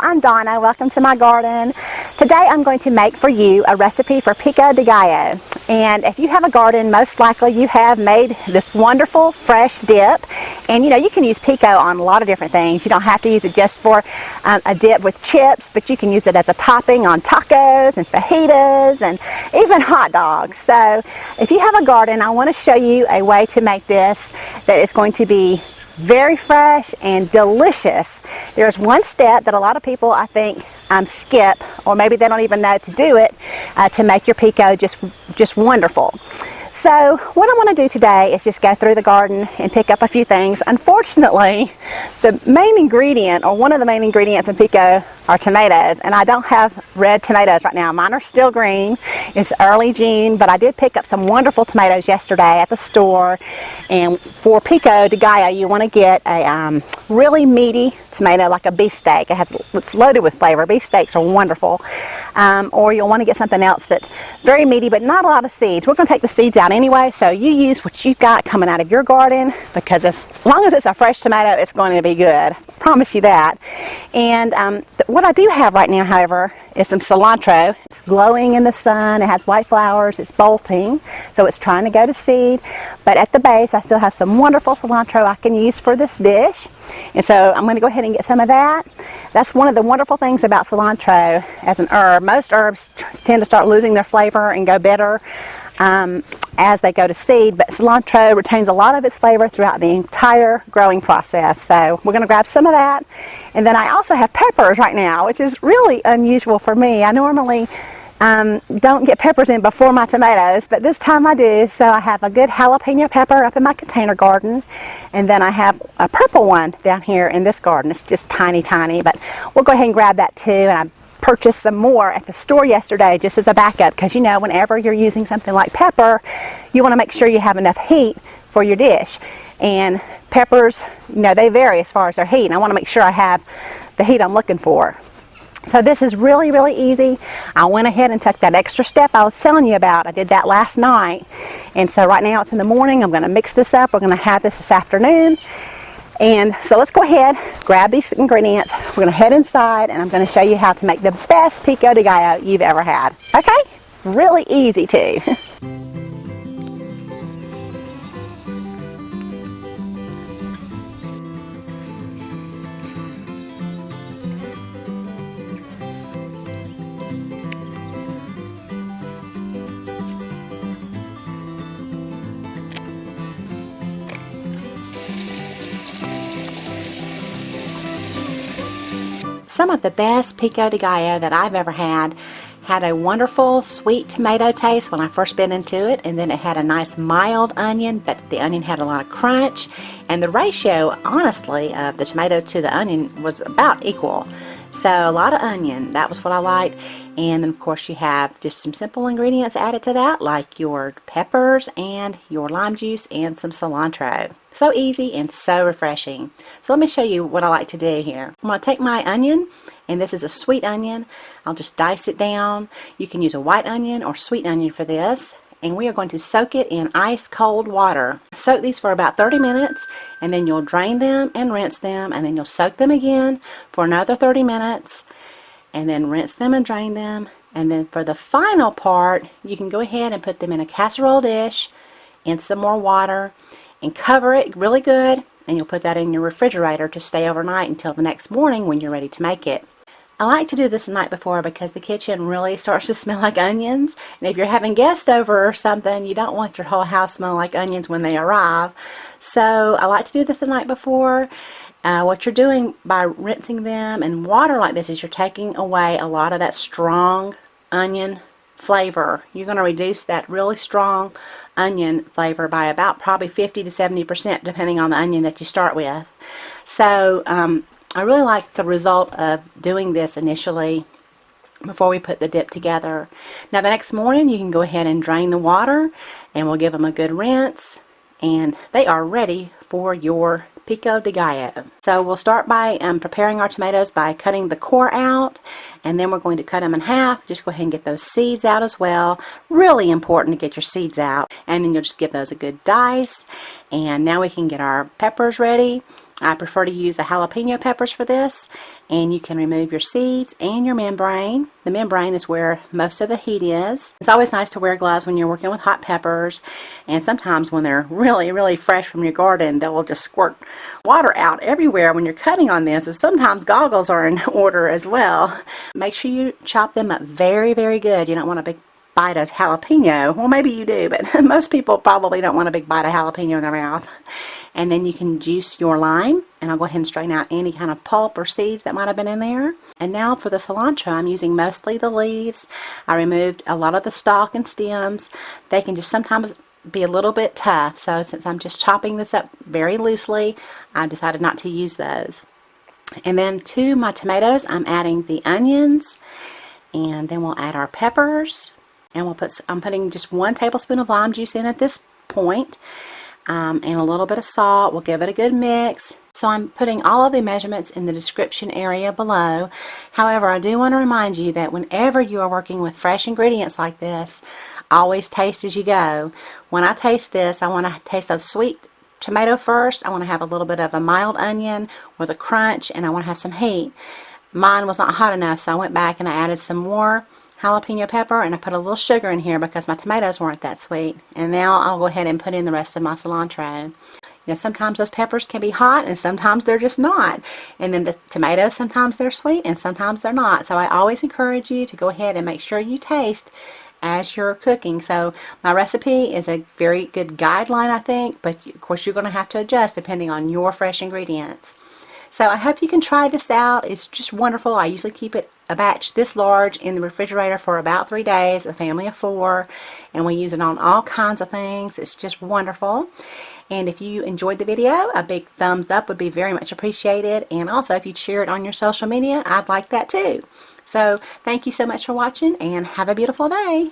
I'm Donna. Welcome to my garden. Today I'm going to make for you a recipe for Pico De Gallo. And if you have a garden, most likely you have made this wonderful fresh dip. And you know, you can use pico on a lot of different things. You don't have to use it just for a dip with chips, but you can use it as a topping on tacos and fajitas and even hot dogs. So if you have a garden, I want to show you a way to make this that is going to be very fresh and delicious. There's one step that a lot of people, I think, skip, or maybe they don't even know to do it, to make your pico just wonderful. So what I want to do today is just go through the garden and pick up a few things. Unfortunately, the main ingredient, or one of the main ingredients in pico, are tomatoes, and I don't have red tomatoes right now. Mine are still green. It's early June, but I did pick up some wonderful tomatoes yesterday at the store. And for Pico De Gallo, you want to get a really meaty tomato, like a beefsteak. It's loaded with flavor. Beefsteaks are wonderful. Or you'll want to get something else that's very meaty, but not a lot of seeds. We're going to take the seeds out anyway, so you use what you've got coming out of your garden, because as long as it's a fresh tomato, it's going to be good. I promise you that. And what I do have right now, however, is some cilantro. It's glowing in the sun. It has white flowers. It's bolting, so it's trying to go to seed. But at the base, I still have some wonderful cilantro I can use for this dish. And so I'm going to go ahead and get some of that. That's one of the wonderful things about cilantro as an herb. Most herbs tend to start losing their flavor and go bitter as they go to seed, but cilantro retains a lot of its flavor throughout the entire growing process. So we're going to grab some of that. And then I also have peppers right now, which is really unusual for me. I normally don't get peppers in before my tomatoes, but this time I do. So I have a good jalapeno pepper up in my container garden, and then I have a purple one down here in this garden. It's just tiny, but we'll go ahead and grab that too. And I purchased some more at the store yesterday just as a backup, because you know, whenever you're using something like pepper, you want to make sure you have enough heat for your dish. And peppers, you know, they vary as far as their heat, and I want to make sure I have the heat I'm looking for. So this is really, really easy. I went ahead and took that extra step I was telling you about. I did that last night, and so right now it's in the morning. I'm going to mix this up. We're going to have this afternoon. And so let's go ahead, grab these ingredients. We're going to head inside, and I'm going to show you how to make the best Pico De Gallo you've ever had. Okay? Really easy too. Some of the best Pico De Gallo that I've ever had a wonderful sweet tomato taste when I first bit into it, and then it had a nice mild onion, but the onion had a lot of crunch, and the ratio, honestly, of the tomato to the onion was about equal. So a lot of onion, that was what I liked. And then of course you have just some simple ingredients added to that, like your peppers and your lime juice and some cilantro. So easy and so refreshing. So let me show you what I like to do here. I'm going to take my onion, and this is a sweet onion. I'll just dice it down. You can use a white onion or sweet onion for this. And we are going to soak it in ice cold water. Soak these for about 30 minutes, and then you'll drain them and rinse them, and then you'll soak them again for another 30 minutes, and then rinse them and drain them. And then for the final part, you can go ahead and put them in a casserole dish in some more water and cover it really good, and you'll put that in your refrigerator to stay overnight until the next morning when you're ready to make it. I like to do this the night before because the kitchen really starts to smell like onions, and if you're having guests over or something, you don't want your whole house smelling like onions when they arrive. So I like to do this the night before. What you're doing by rinsing them in water like this is you're taking away a lot of that strong onion flavor. You're going to reduce that really strong onion flavor by about probably 50 to 70%, depending on the onion that you start with. So I really like the result of doing this initially before we put the dip together. Now the next morning you can go ahead and drain the water, and we'll give them a good rinse, and they are ready for your Pico De Gallo. So we'll start by preparing our tomatoes by cutting the core out, and then we're going to cut them in half. Just go ahead and get those seeds out as well. Really important to get your seeds out, and then you'll just give those a good dice. And now we can get our peppers ready. I prefer to use the jalapeno peppers for this, and you can remove your seeds and your membrane. The membrane is where most of the heat is. It's always nice to wear gloves when you're working with hot peppers, and sometimes when they're really fresh from your garden, they'll just squirt water out everywhere when you're cutting on this, and sometimes goggles are in order as well. Make sure you chop them up very good. You don't want a big bite of jalapeno. Well, maybe you do, but most people probably don't want a big bite of jalapeno in their mouth. And then you can juice your lime, and I'll go ahead and strain out any kind of pulp or seeds that might have been in there. And now for the cilantro, I'm using mostly the leaves. I removed a lot of the stalk and stems. They can just sometimes be a little bit tough, so since I'm just chopping this up very loosely, I decided not to use those. And then to my tomatoes, I'm adding the onions, and then we'll add our peppers, and I'm putting just 1 tablespoon of lime juice in at this point. And a little bit of salt. We'll give it a good mix. So I'm putting all of the measurements in the description area below. However, I do want to remind you that whenever you are working with fresh ingredients like this, always taste as you go. When I taste this, I want to taste a sweet tomato first. I want to have a little bit of a mild onion with a crunch, and I want to have some heat. Mine was not hot enough, so I went back and I added some more jalapeno pepper, and I put a little sugar in here because my tomatoes weren't that sweet. And now I'll go ahead and put in the rest of my cilantro. You know, sometimes those peppers can be hot and sometimes they're just not. And then the tomatoes, sometimes they're sweet and sometimes they're not. So I always encourage you to go ahead and make sure you taste as you're cooking. So my recipe is a very good guideline, I think, but of course you're going to have to adjust depending on your fresh ingredients. So I hope you can try this out. It's just wonderful. I usually keep it a batch this large in the refrigerator for about 3 days, a family of 4, and we use it on all kinds of things. It's just wonderful. And if you enjoyed the video, a big thumbs up would be very much appreciated. And also if you'd share it on your social media, I'd like that too. So thank you so much for watching, and have a beautiful day.